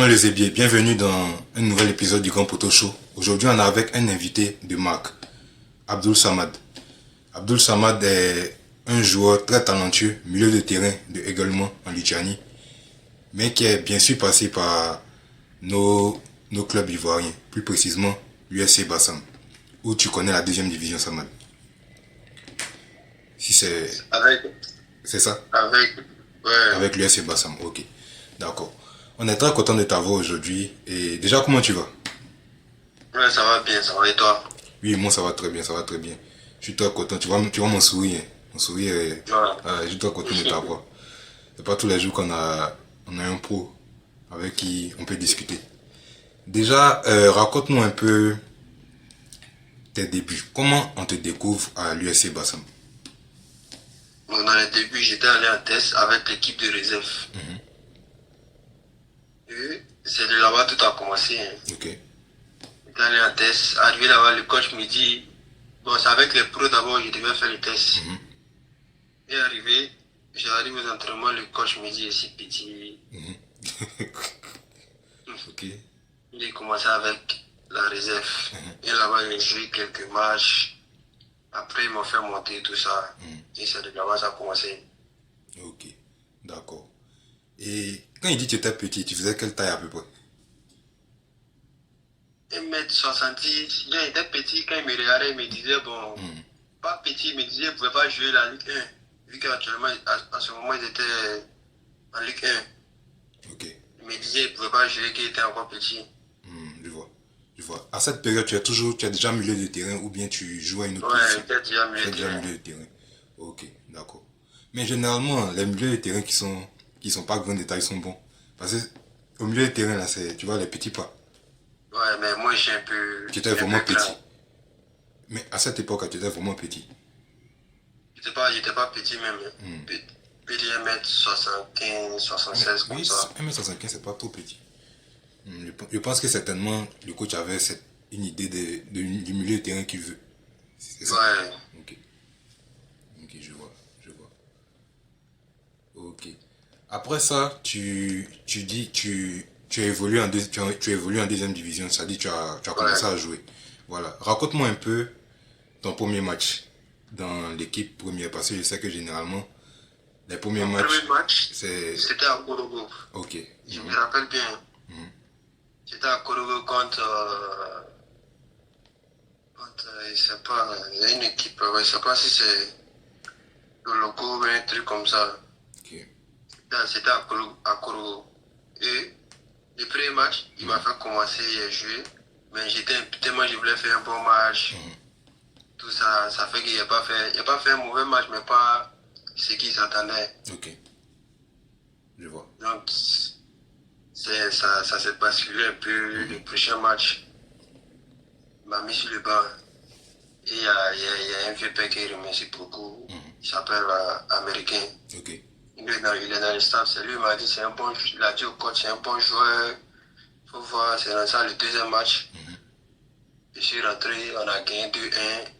Bonjour les ébiers, bienvenue dans un nouvel épisode du Grand Poteau Show. Aujourd'hui, on est avec un invité de marque, Abdul Samad. Abdul Samad est un joueur très talentueux, milieu de terrain de Eguilmont en Lituanie, mais qui est bien sûr passé par nos clubs ivoiriens, plus précisément l'USC Bassam, où tu connais la deuxième division, Samad. Si Avec, c'est ça? ouais, Avec l'USC Bassam, ok. D'accord. On est très content de t'avoir aujourd'hui. Et déjà, comment tu vas? ouais, ça va bien, ça va et toi? Oui, moi ça va très bien, ça va très bien. Je suis très content, tu vois mon sourire. Mon sourire je suis très content de Ouais. t'avoir. C'est pas tous les jours on a un pro avec qui on peut discuter. Déjà, raconte-nous un peu tes débuts. Comment on te découvre à l'USC Bassam? Bon, dans les débuts, j'étais allé en test avec l'équipe de réserve. Et c'est de là-bas tout a commencé, hein. Ok. J'étais allé en test. Arrivé là-bas, le coach me dit, bon, c'est avec les pros d'abord, je devais faire le test. Et arrivé, j'arrive aux entraînements, le coach me dit, c'est petit. Ok. Il a commencé avec la réserve. Et là-bas, j'ai joué quelques matchs. Après, ils m'ont fait monter tout ça. Et c'est de là-bas que ça a commencé. Ok. D'accord. Et quand il dit que tu étais petit, tu faisais quelle taille à peu près? 1m70, il était petit quand il me regardait, il me disait, bon, pas petit, il me disait, il ne pouvait pas jouer la Ligue 1. Vu qu'actuellement, à ce moment, ils étaient en Ligue 1. Ok. Il me disait, il ne pouvait pas jouer, qu'il était encore petit. Je vois. Je vois. À cette période, tu as déjà milieu de terrain ou bien tu joues à une autre Ouais, position? il était déjà Tu milieu es de déjà terrain. milieu de terrain. Ok, d'accord. Mais généralement, les milieux de terrain qui sont pas grands détails sont bons. Parce que au milieu de terrain, là, c'est, tu vois, les petits pas. Ouais, mais moi, Tu étais un peu vraiment petit. grand. Mais à cette époque, tu étais vraiment petit. J'étais pas petit même. Petit 1m75, 76 comme Oui, ça. 1m75, c'est pas trop petit. Je pense que certainement, le coach avait une idée du milieu de terrain qu'il veut. C'est ça? Ouais. Ok, ok, je vois, je vois. Ok. Après ça, tu dis tu as évolué tu as évolué en deuxième division, c'est-à-dire tu as commencé Ouais. à jouer. Voilà. Raconte-moi un peu ton premier match dans l'équipe première, parce que je sais que généralement, les premiers Mon matchs, premier match, c'est... c'était à Korogo. Ok. Je me rappelle bien. J'étais à Korogo je sais pas, il y a une équipe, ouais, je sais pas si c'est le logo ou un truc comme ça. Ok. C'était à Korogo. Et le premier match, il m'a fait commencer à jouer. Mais tellement je voulais faire un bon match. Tout ça, ça fait qu'il n'a pas fait un mauvais match, mais pas ce qu'il s'attendait. Ok. Je vois. Donc, ça s'est basculé un peu. Le prochain match, il m'a mis sur le banc. Et il y a un vieux père qui remercie beaucoup. Il s'appelle Américain. Ok. Il est dans le staff. C'est lui qui m'a dit c'est un bon, il a dit au coach, c'est un bon joueur. Il faut voir, c'est dans ça le deuxième match. Je suis rentré, on a gagné 2-1.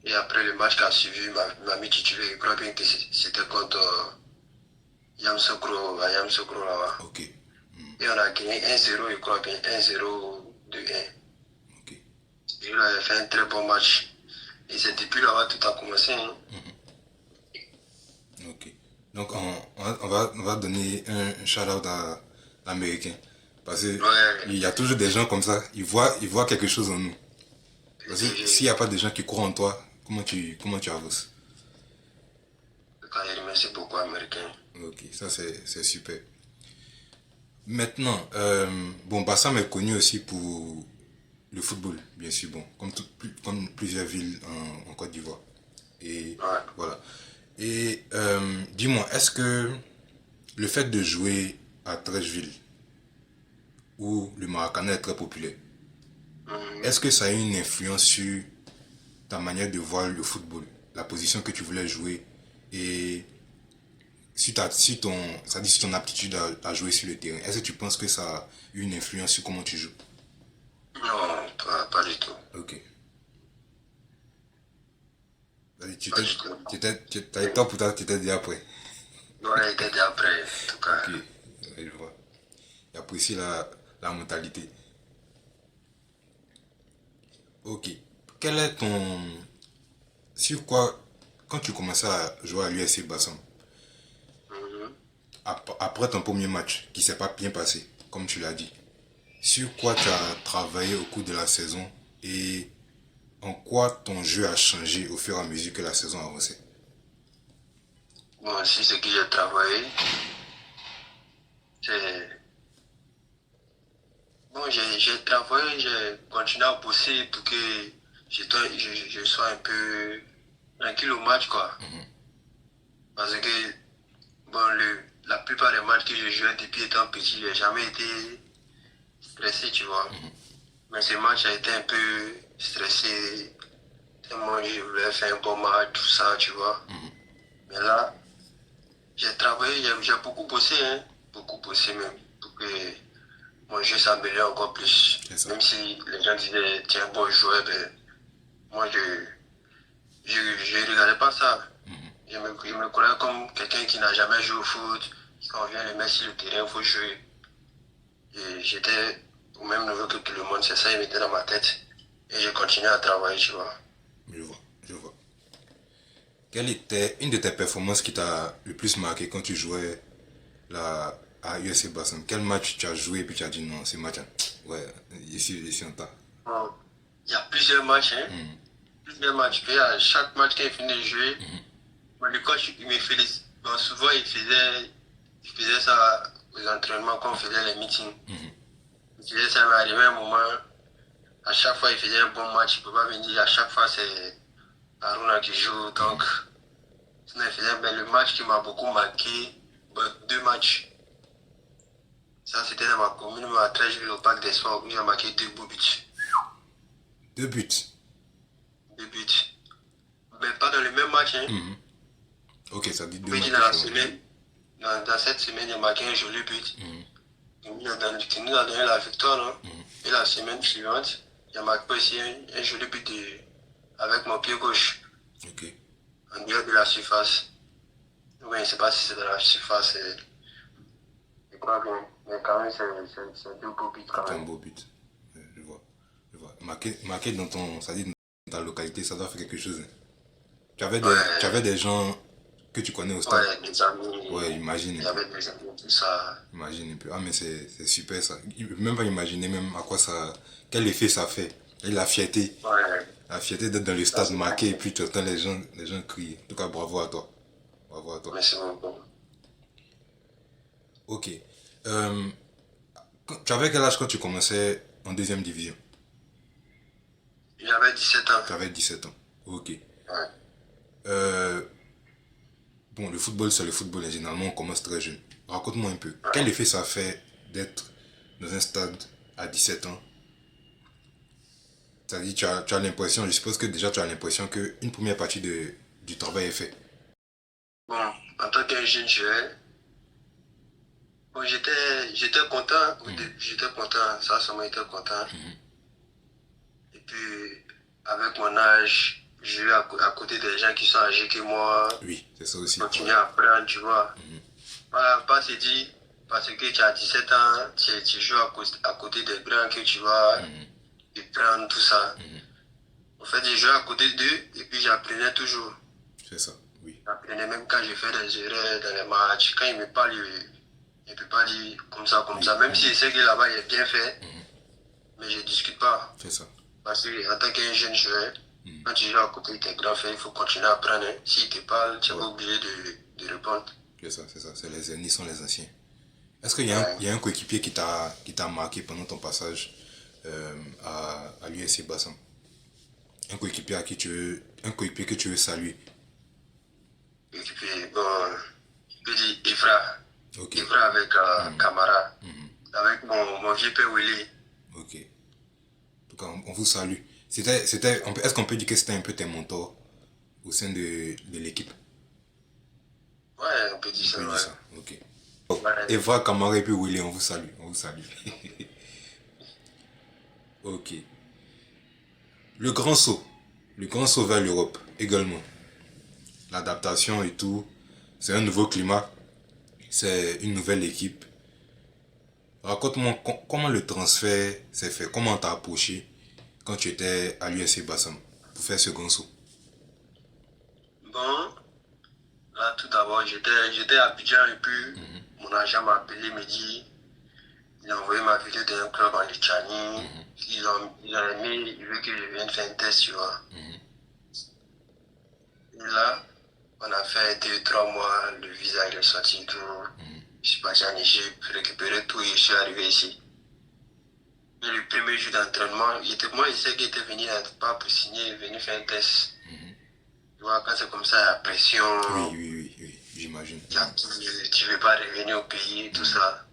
Et après le match qui a suivi, il m'a mis titulaire. Je crois bien que c'était contre Yamsokro là-bas. Ok. Et on a gagné 1-0, je crois bien 1-0, 2-1. Ok. Et il a fait un très bon match. Et c'est depuis là-bas que tout a commencé, hein. Ok. Donc, on va donner un shout-out à l'Américain. Parce qu'il Ouais. y a toujours des gens comme ça, ils voient quelque chose en nous. Parce que s'il n'y a pas de gens qui croient en toi, comment tu avances? Je remercie beaucoup Américain. Ok, ça c'est super. Maintenant, bon, Bassam est connu aussi pour le football, bien sûr, bon, comme plusieurs villes en Côte d'Ivoire. Et Ouais. voilà. Et dis-moi, est-ce que le fait de jouer à Trècheville, où le Maracana est très populaire, est-ce que ça a une influence sur ta manière de voir le football, la position que tu voulais jouer et sur ton aptitude à jouer sur le terrain? Est-ce que tu penses que ça a une influence sur comment tu joues? Non, pas du tout. Ok. Pas du tout. Tu étais top ou tu étais déjà prêt? Ouais, il était après, en tout cas. Ok, ouais, je vois. apprécies la mentalité. Ok. Quel est ton... Sur quoi, quand tu commençais à jouer à l'USC Bassam, Mhm. après ton premier match, qui s'est pas bien passé, comme tu l'as dit, sur quoi tu as travaillé au cours de la saison et en quoi ton jeu a changé au fur et à mesure que la saison avançait? Bon, si ce que j'ai travaillé, c'est... Bon, j'ai travaillé, j'ai continué à bosser pour que je sois un peu tranquille au match, quoi. Parce que, bon, la plupart des matchs que je jouais depuis étant petit, j'ai jamais été stressé, tu vois. Mais ce match a été un peu stressé, tellement je voulais faire un bon match, tout ça, tu vois. Mais là, j'ai travaillé, j'ai beaucoup bossé, hein. Beaucoup bossé même, pour que mon jeu s'améliore encore plus. C'est ça. Même si les gens disaient, tu es un bon joueur, ben, moi, je regardais pas ça. Je me croyais comme quelqu'un qui n'a jamais joué au foot. Quand on vient le mettre sur le terrain, il faut jouer. Et j'étais au même niveau que tout le monde, c'est ça, il mettait dans ma tête. Et j'ai continué à travailler, tu vois. Je vois, je vois. Quelle était une de tes performances qui t'a le plus marqué quand tu jouais à USC Bassam? Quel match tu as joué et puis tu as dit non, ce match, hein, ouais, ici on t'a. Bon, il y a plusieurs matchs, hein. Plusieurs matchs. Et à chaque match, quand il finit de jouer, bon, le coach, il me félicite. Bon, souvent, il faisait ça aux entraînements quand on faisait les meetings. Il faisait ça, mais arrivé un moment, à chaque fois, il faisait un bon match. Il ne peut pas venir. À chaque fois, c'est Aruna qui joue. Donc, sinon, il faisait ben, le match qui m'a beaucoup marqué. Ben, deux matchs. Ça, c'était dans ma commune, ma 13 ville au parc des sports, où j'ai marqué deux beaux buts. 2 buts. Deux buts. Mais pas dans le même match, hein. Ok, ça dit Je 2 peux matchs dire dans la différents. semaine, dans cette semaine, j'ai marqué un joli but. Qui nous a donné la victoire, non? Et la semaine suivante, j'ai marqué aussi un joli but avec mon pied gauche, Ok, en dehors de la surface. Oui, je ne sais pas si c'est dans la surface, je crois bien. Mais quand même, c'est deux beaux buts quand c'est un même. beau but. Ouais, je vois. Je vois. Marqué dans ton, ça dit dans ta localité, ça doit faire quelque chose, hein. Tu avais Ouais, des gens que tu connais au stade. ouais, des amis, Ouais, imagine il un y peu. avait des amis, tout ça. Imagine un peu. Ah, mais c'est super ça. Il peut même pas imaginer même à quoi ça, quel effet ça fait. Et la fierté. Ouais, La fierté d'être dans le ça stade c'est marqué et bien. puis tu entends les gens crier. En tout cas, bravo à toi. Bravo à toi. Merci beaucoup. Ok. Euh, Tu avais quel âge quand tu commençais en deuxième division? J'avais 17 ans. Tu avais 17 ans. Ok. Ouais. Euh, bon, le football, c'est le football et généralement on commence très jeune. Raconte-moi un peu. Quel Ouais. effet ça fait d'être dans un stade à 17 ans? C'est-à-dire, tu as l'impression, je suppose que déjà tu as l'impression qu'une première partie du travail est faite. Bon, en tant que jeune joueur, bon, j'étais content au début, j'étais content, ça m'a été content. Et puis, avec mon âge, je vais à côté des gens qui sont âgés que moi, Oui, c'est ça aussi. continuer Ouais. à apprendre, tu vois. Pas se dire, parce que tu as 17 ans, tu joues à côté des grands que tu vas prendre tout ça. En fait, je jouais à côté d'eux et puis j'apprenais toujours. C'est ça, oui. J'apprenais même quand je fais des erreurs dans les matchs. Quand ils me parlent, il ne peut pas dire comme ça, comme ça. Même si je sais que là-bas, il est bien fait, mais je ne discute pas. C'est ça. Parce qu'en tant qu'un jeune joueur, quand tu joues à côté de tes grands frères, il faut continuer à apprendre, hein. S'ils te parlent, tu n'es Ouais. pas obligé de répondre. C'est ça, c'est ça. C'est les aînés sont les anciens. Est-ce qu'il y a Ouais. il y a un coéquipier qui t'a marqué pendant ton passage à l'USC Bassam? Un coéquipier un coéquipier que tu veux saluer. Et puis, bon, je peux dire Ifra. Ok, Ifra avec Camara. Avec mon vieux père Willy. ok. En tout cas, on vous salue. Est-ce qu'on peut dire que c'était un peu tes mentors au sein de l'équipe? Ouais, on peut dire On ça, peut dire ouais. ça, ok. Bon, Ouais. Eva, Kamara et puis Willy, on vous salue, on vous salue. Ok. Le grand saut vers l'Europe également. L'adaptation et tout, c'est un nouveau climat, c'est une nouvelle équipe. Raconte-moi comment le transfert s'est fait, comment t'as approché quand tu étais à l'USC Bassam pour faire ce grand saut. Bon, là, tout d'abord, j'étais à Abidjan et puis mon agent m'a appelé, il me dit, il a envoyé ma vidéo d'un club en Lituanie. Ils ont aimé, il veut que je vienne faire un test, tu vois. Et là, on a fait 2, 3 mois, le visa il est sorti et tout. Je suis parti en Égypte, récupérer tout et je suis arrivé ici. Et le premier jour d'entraînement, moi, je sais qu'il était venu pas pour signer, il est venu faire un test. Tu vois, quand c'est comme ça, la pression, Oui, j'imagine. tu ne veux pas revenir au pays, tout ça.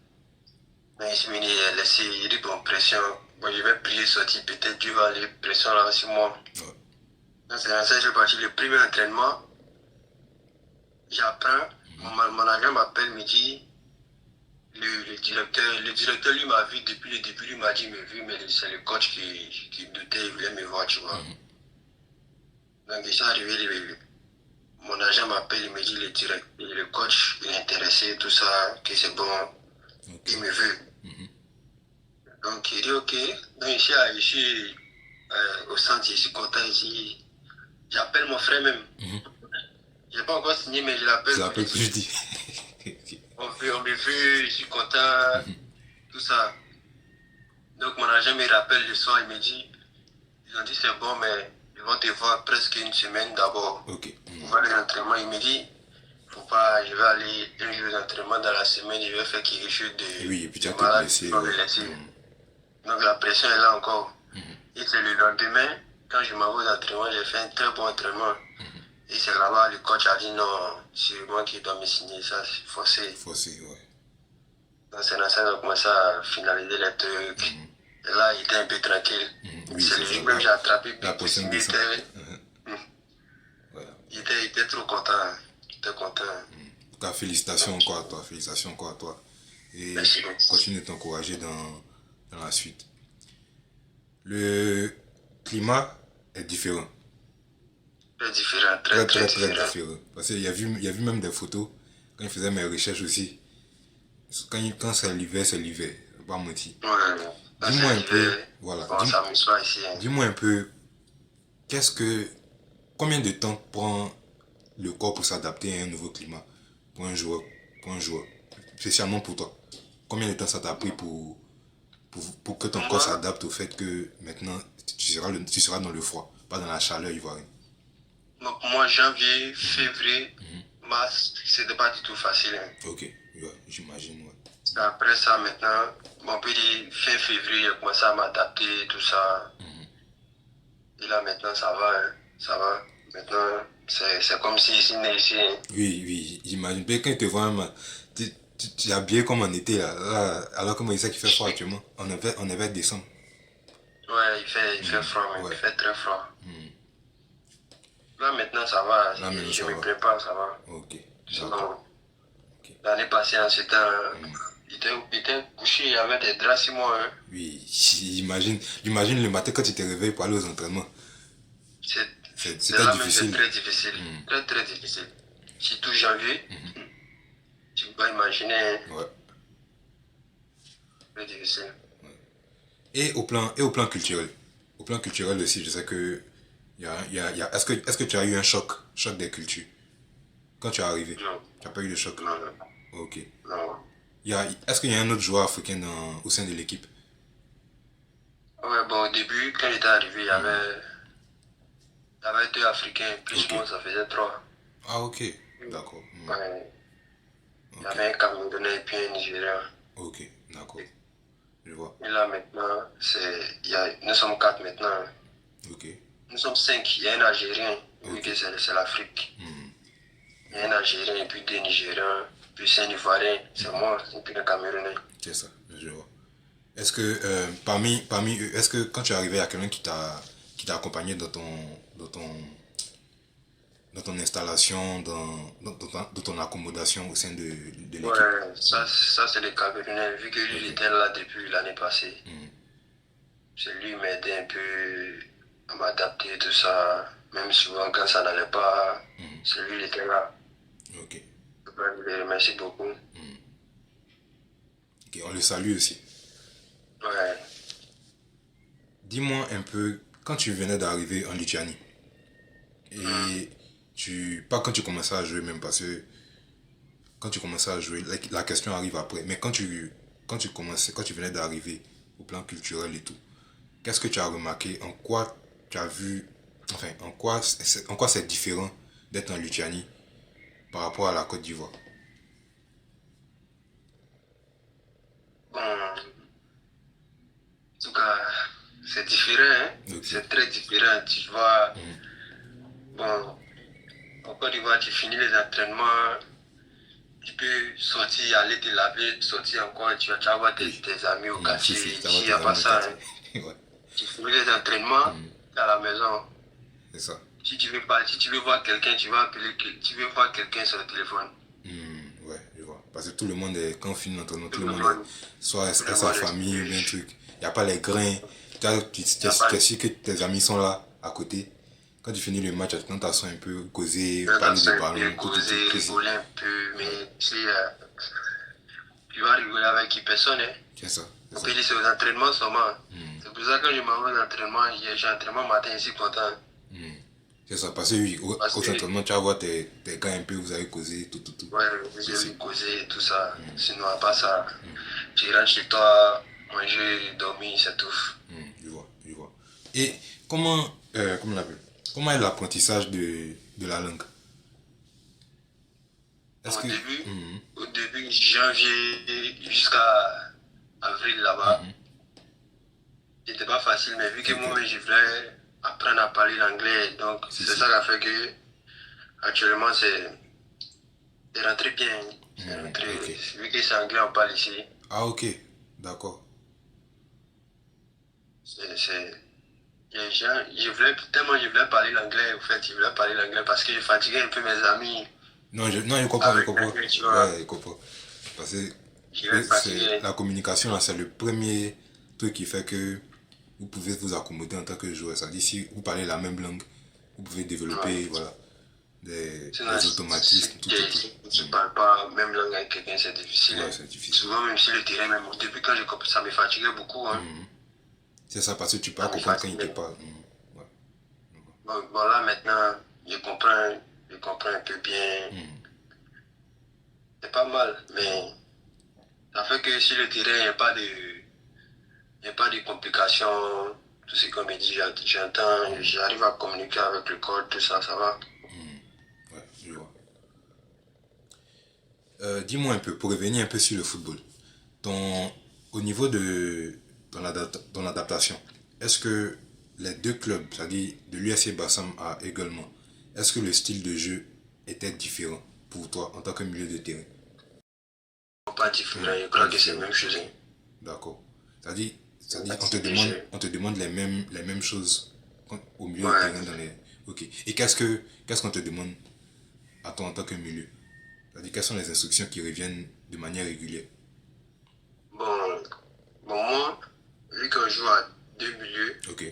Mais je suis venu laisser, il dit bon, pression. Bon, je vais prier sortir, peut-être Dieu va aller pression là sur moi. Ouais. Donc, c'est dans ça que je suis parti. Le premier entraînement, j'apprends, mon agent m'appelle, me dit, le directeur lui m'a vu depuis le début, lui m'a dit, il me vu, mais c'est le coach qui doutait, il voulait me voir, tu vois. Donc, je suis arrivé, mon agent m'appelle, il me dit, le coach, il est intéressé, tout ça, que c'est bon, il me veut. Donc, il dit, ok. Donc, je suis au centre, je suis content ici. J'appelle mon frère même. Je n'ai pas encore signé, mais je l'appelle. Je l'appelle plus, je dis. On me veut, je suis content, tout ça. Donc, mon agent me rappelle le soir, il me dit, ils ont dit c'est bon, mais ils vont te voir presque une semaine d'abord. Ok. Pour voir l'entraînement. Il me dit, faut pas, je vais aller un jour d'entraînement dans la semaine, je vais faire quelque chose de. Oui, et puis tu as de te malade, blessé. faut me laisser. Donc, la pression est là encore. Et c'est le lendemain, quand je m'en vais d'entraînement, j'ai fait un très bon entraînement. Et c'est là-bas, le coach a dit non, c'est moi qui dois me signer, ça, c'est forcé. Forcé, ouais. Donc c'est dans ça qu'on a commencé à finaliser les trucs. Et là, il était un peu tranquille. Oui, c'est c'est le ça. jour que j'ai attrapé, La pour pression signer. descend. Voilà. Il était trop content. Il était content. En tout cas, félicitations encore à toi. Félicitations encore à toi. Et Merci. continue de t'encourager dans la suite. Le climat est différent. Très différent, très différent. différent. Parce qu'il y a vu même des photos, quand je faisais mes recherches aussi. Quand c'est l'hiver, c'est l'hiver. Pas mentir. Ouais. Dis-moi un peu, voilà. Bon, ça me soit ici. Hein. Dis-moi un peu, combien de temps prend le corps pour s'adapter à un nouveau climat pour un joueur, spécialement pour toi? Combien de temps ça t'a pris pour que ton corps s'adapte au fait que maintenant tu seras dans le froid, pas dans la chaleur ivoirienne? Donc, moi, janvier, février, mars, c'était pas du tout facile. Hein. Ok, ouais, j'imagine, ouais. Après ça, maintenant, on peut dire fin février, j'ai commencé à m'adapter, tout ça. Et là, maintenant, ça va, hein, ça va. Maintenant, c'est comme si ici, ici. Hein. Oui, j'imagine. Mais quand tu te vois, tu es habillé comme en été, là, alors que moi, il sait qu'il fait froid actuellement. On est vers décembre. Ouais, il fait froid, mais ouais. il fait très froid. Là, maintenant, ça va. Là, maintenant, je ça me va. prépare, ça va. Ok, Sinon, d'accord. l'année passée, en ce temps, il était couché, il y avait des draps sur moi. Hein. Oui, j'imagine le matin quand tu te réveilles pour aller aux entraînements. C'est là même, c'est très difficile. Très, très difficile. Surtout janvier, tu peux pas imaginer. Hein. Ouais. Très difficile. Et au plan culturel. Au plan culturel aussi, je sais que est-ce que tu as eu un choc des cultures quand tu es arrivé? Non. Tu n'as pas eu de choc? Non. Ok. Non. Est-ce qu'il y a un autre joueur africain au sein de l'équipe? Ouais, bon, au début, quand j'étais arrivé, il y avait 2 Africains, plus moi, ça faisait 3. Ah, ok. D'accord. Ouais. Il y avait un Camerounais et puis un Nigérian. Ok, d'accord. Je vois. Et là, maintenant, nous sommes 4 maintenant. Ok. Nous sommes 5. Il y a un Algérien, vu que c'est l'Afrique. Il y a un Algérien et puis 2 Nigériens, puis un Ivoirien, c'est moi, et puis un Camerounais. C'est ça, je vois. Est-ce que parmi eux, est-ce que quand tu es arrivé, il y a quelqu'un qui t'a accompagné dans ton installation, dans ton accommodation au sein de l'équipe? Ouais, ça c'est le Camerounais, vu que lui il était là depuis l'année passée. C'est lui qui m'aidait un peu à m'adapter, tout ça. Même souvent quand ça n'allait pas, c'est lui qui était là. Ok. Je le remercie beaucoup. Ok, on le salue aussi. Dis-moi un peu, quand tu venais d'arriver en Lituanie, Hum. et pas quand tu commençais à jouer même, parce que quand tu commençais à jouer, la question arrive après, mais quand tu venais d'arriver au plan culturel et tout, qu'est-ce que tu as remarqué, en quoi tu as vu, enfin, en quoi c'est différent d'être en Lituanie par rapport à la Côte d'Ivoire? Bon, en tout cas, c'est différent, hein. Ok. C'est très différent. Tu vois, Mhm. bon, en Côte d'Ivoire, tu finis les entraînements, tu peux sortir, aller te laver, sortir encore, tu vas voir Oui. tes amis au Si, quartier. si, ça va Ici, il n'y tes a pas amis au ça, quartier. hein. Ouais, Tu finis les entraînements, t'es à la maison. c'est ça. Si tu veux voir quelqu'un, tu vas appeler, tu veux voir quelqu'un sur le téléphone. Ouais, je vois. Parce que tout le monde est, quand on finit l'entraînement, tout Tout le le monde est monde, soit tout à le sa monde est famille ou bien un riche. truc. Il n'y a pas les grains. Tu Il n'y a pas es sûr que tes amis sont là, à côté. Quand tu finis le match, tu as t'assois un peu, causer, parler de de un peu, ballon, tout. causer, Si, si. rigoler un peu, Ouais, mais tu vas rigoler avec qui personne, hein. c'est ça, c'est On ça. peut dire c'est aux entraînements seulement. C'est pour ça que quand je m'en vais aux entraînements, j'ai entraînement matin ici content. C'est ça, parce que oui, Parce au que, entraînement, tu vas voir tes gars un peu, vous avez causé, tout. ouais, Si, vous si. avez causé et tout ça. Sinon, à part ça, tu rentres chez toi, manger, dormir, c'est tout. Je vois, je vois. Et comment on l'appelle? Comment est l'apprentissage de la langue? Est-ce que... Mhm, Au début, janvier jusqu'à avril là-bas, c'était pas facile, mais vu que ok. moi, je voulais apprendre à parler l'anglais, donc Si, c'est si. ça qui a fait que actuellement c'est rentré bien. C'est rentré, Ok. vu que c'est anglais, on parle ici. Ah, ok. D'accord. C'est, les gens, tellement je voulais parler l'anglais, en fait, je voulais parler l'anglais parce que je fatiguais un peu mes amis Non, je comprends, je avec comprends. l'anglais, tu vois. Ouais, je comprends. Parce que Je vais c'est fatiguer. la communication, là, c'est le premier truc qui fait que vous pouvez vous accommoder en tant que joueur. C'est-à-dire, si vous parlez la même langue, vous pouvez Ouais. développer, voilà, Sinon, des automatismes, tout. si tu ne parles pas même langue avec quelqu'un, c'est difficile, Ouais, hein. c'est difficile. Souvent, même si le terrain, même au début, quand j'ai compris, ça me fatiguait beaucoup, hein. C'est ça, parce que tu peux Ça pas me comprendre quand il te fatiguait. parle. Ouais. Bon, là, maintenant, je comprends un peu bien. C'est pas mal, mais ça fait que sur le terrain, il y a pas de complications. Tout ce qu'on me dit, j'entends, j'arrive à communiquer avec le corps, tout ça, ça va. Ouais, je vois. Dis-moi un peu, pour revenir un peu sur le football, ton, au niveau de ton adaptation, est-ce que les deux clubs, c'est-à-dire de l'USC Bassam à également, est-ce que le style de jeu était différent pour toi en tant que milieu de terrain? Pas différent, je Pas crois que c'est la différent, même chose, ok. hein. D'accord. C'est-à-dire, C'est un on style de jeu. te demande les mêmes choses au milieu de terrain Ouais. dans les... Ok. Et qu'est-ce qu'on te demande à toi en tant que milieu? C'est-à-dire, quelles sont les instructions qui reviennent de manière régulière? Bon, moi, vu qu'on joue à deux milieux, Ok.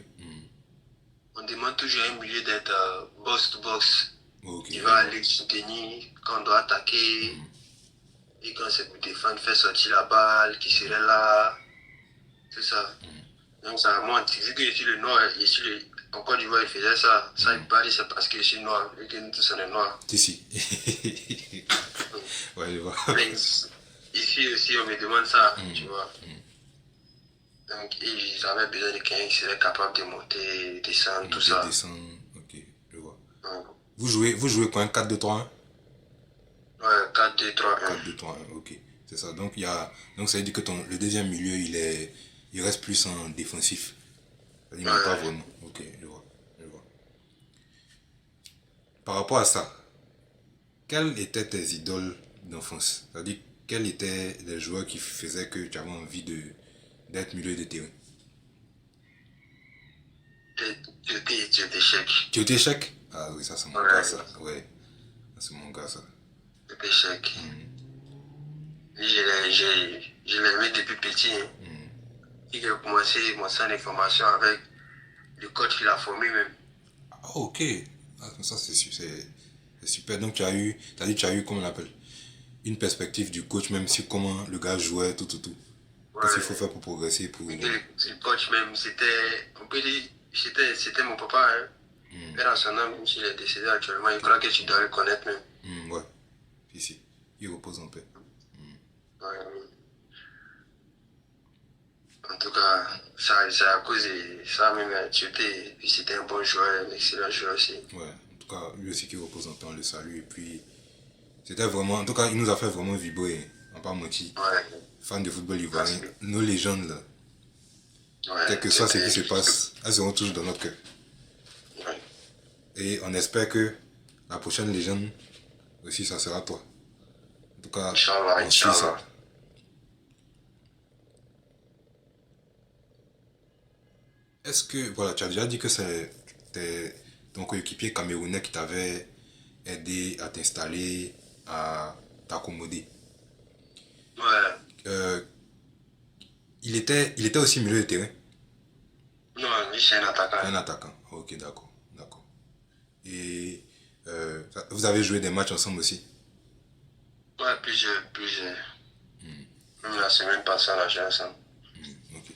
on demande toujours à un milieu d'être box to box. Ok, Il je va vois. aller soutenir quand on doit attaquer. Et quand c'est pour défendre, faire sortir la balle, qui serait là. C'est ça. Donc, ça, moi, vu que je suis le noir, en Côte d'Ivoire, il faisait ça. Ça, il parle, c'est parce que je suis noir, vu que nous tous, on est noirs. Si, si. Ouais, je vois. Mais ici aussi, on me demande ça, tu vois. Donc, ils avaient besoin de quelqu'un qui serait capable de monter, descendre, tout Monter, ça. descendre. Ok, je vois. Donc, Vous jouez quoi, un 4-2-3-1? ouais, 4, 2, 3, 1. 4-2-3-1, ok. C'est ça. Donc ça veut dire que le deuxième milieu, il reste plus en défensif. C'est-à-dire même pas Ouais. vraiment. Ok, je vois. Je vois. Par rapport à ça, quelles étaient tes idoles d'enfance? C'est-à-dire, quels étaient les joueurs qui faisaient que tu avais envie d'être milieu de terrain? J'étais chèque. Tu étais chèque? Ah oui, ça c'est mon gars, Ouais, ça. Ouais, ça, c'est mon gars, ça. j'étais chèque. Je l'ai aimé depuis petit, hein. Il a commencé mon centre de formation avec le coach qui l'a formé même. Ah, ok. Ah, ça, c'est super. Donc, tu as eu, comment on l'appelle, une perspective du coach, même si comment le gars jouait, tout. Qu'est-ce qu'il faut faire pour progresser, pour... Le coach même, on peut dire, c'était mon papa. Hein. Et dans son nom, même s'il est décédé actuellement, je crois que tu dois le connaître même. Ouais, ici. Il repose en paix. Ouais. En tout cas, c'est à cause de ça même, et puis c'était un bon joueur, un excellent joueur aussi. Ouais, en tout cas, lui aussi qui repose en paix, on le salue. Et puis, c'était vraiment... En tout cas, il nous a fait vraiment vibrer, on pas mentir. Ouais. Fans de football ivoirien, nos légendes là. Ouais, Quel que soit ce qui se passe, elles seront toujours dans notre cœur. Ouais. Et on espère que la prochaine légende aussi, ça sera toi. En tout cas, Inch'Allah, on suit ça. Inch'Allah. Est-ce que, voilà, tu as déjà dit que c'est ton coéquipier camerounais qui t'avait aidé à t'installer, à t'accommoder. Ouais. Il était aussi milieu de terrain. Non, lui c'est un attaquant. Un attaquant. Ok, d'accord. Et vous avez joué des matchs ensemble aussi? Ouais, plusieurs. Même la semaine passée, on a joué ensemble. Ok,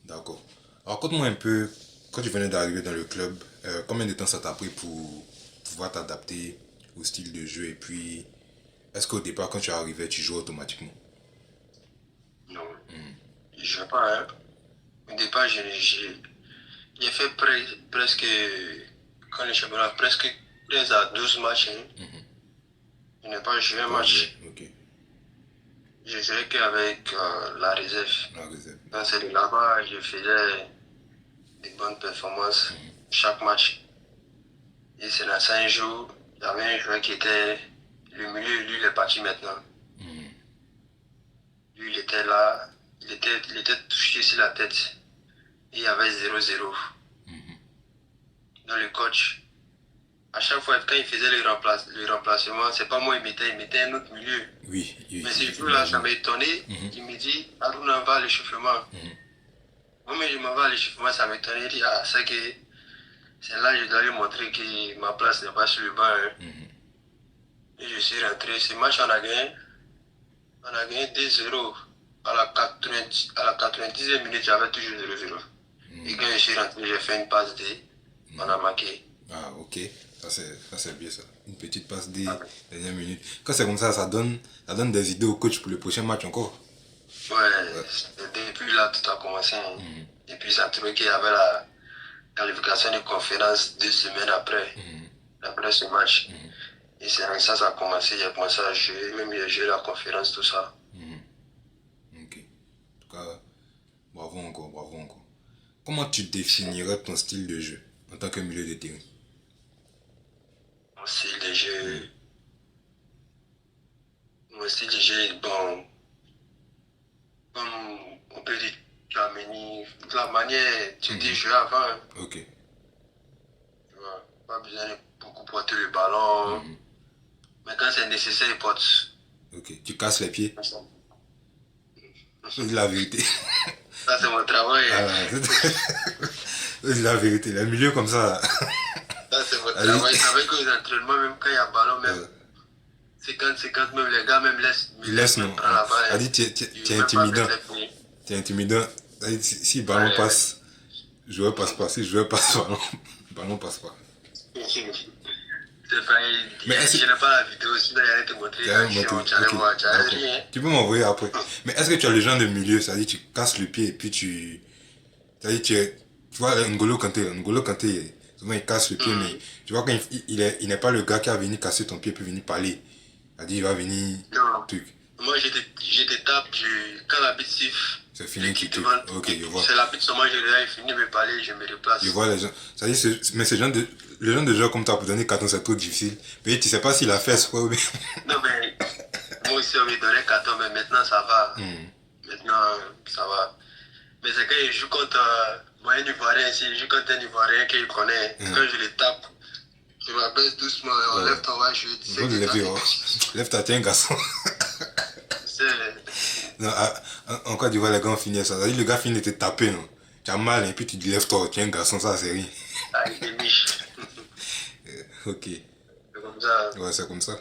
d'accord. Alors, raconte-moi un peu, quand tu venais d'arriver dans le club, combien de temps ça t'a pris pour pouvoir t'adapter au style de jeu? Et puis, est-ce qu'au départ, quand tu arrivais, tu jouais automatiquement? Non. Je ne jouais pas. Hein. Au départ, j'ai fait presque, quand les championnats, presque 13 à 12 matchs. Hein. Je n'ai pas joué un match. Ok. Je jouais qu'avec la réserve. La réserve. Quand c'est de là-bas, je faisais des bonnes performances chaque match. Et c'est dans 5 jours, il y avait un joueur qui était le milieu, lui il est parti maintenant. Lui il était là, il était touché sur la tête. Et il y avait 0-0. Donc le coach, à chaque fois quand il faisait le remplacement, c'est pas moi il mettait un autre milieu. Oui. Mais ce jour-là, ça m'a étonné. Il me dit, Aruna va à l'échauffement. Moi, je m'en vais à l'échauffement, ça m'étonne. Il dit, ah, c'est là que je dois lui montrer que ma place n'est pas sur le banc. Hein. Et je suis rentré. Ce match, on a gagné 2-0. À la 90e minute, j'avais toujours 0-0. Et quand je suis rentré, j'ai fait une passe D. On a marqué. Ah, ok. Ça, c'est bien ça. Une petite passe des dernières minutes. Quand c'est comme ça donne des idées au coach pour le prochain match encore. Ouais. Depuis là, tout a commencé. Hein. Et puis, ça a trouvé qu'il y avait la qualification de conférence 2 semaines après ce match. Et c'est comme ça a commencé. J'ai commencé à jouer, même j'ai joué la conférence, tout ça. Ok. En tout cas, bravo encore. Comment tu définirais ton style de jeu en tant que milieu de terrain? Mon style de jeu. Mon style de jeu est bon. Comme on peut dire, de la manière dont tu jouais avant. Hein. Ok. Tu vois, pas besoin de beaucoup porter le ballon. Mais quand c'est nécessaire, il porte. Ok. Tu casses les pieds? C'est la vérité. Ça, c'est mon travail. C'est la vérité. Le milieu comme ça. Ça, c'est mon travail. Avec les entraînements, même quand il y a ballon, même 50-50, même les gars même laissent. Ils laissent, non. Ça dit, tu es intimidant. Tu es intimidant. Ça dit, si le ballon passe, le joueur passe pas. Si le joueur passe, le ballon passe pas. C'est pareil. Je n'ai pas la vidéo, sinon il allait te montrer. Tu peux m'envoyer après. Mais est-ce que tu as le genre de milieu, ça dit tu casses le pied et puis ça dit tu vois N'Golo Kanté, souvent il casse le pied, mais tu vois qu'il n'est pas le gars qui va venir casser ton pied puis venir parler. Ça dit il va venir. Non. Moi je te tape, quand la bite siffle. C'est fini qui te. Ok, je vois. C'est la bite seulement, il finit de me parler, je me replace. Je vois les gens. Ça dit, mais le genre de joueur comme toi pour donner carton c'est trop difficile. Mais tu sais pas s'il a fait ce ou bien. Non mais moi aussi on me donnait carton, mais maintenant ça va. Maintenant ça va. Mais c'est quand il joue contre un Ivoirien, si je joue contre un Ivoirien qu'il connaît, quand je le tape, je m'abaisse doucement, on lève ton va, je dis c'est lève ta tiens garçon. Non, en Côte d'Ivoire, les gars ont fini ça. Le gars finit de te taper, non. Tu as mal et puis tu te lèves toi, tiens garçon, ça c'est rien. Ah, il est miche. Ok. C'est comme ça. Ouais, c'est comme ça.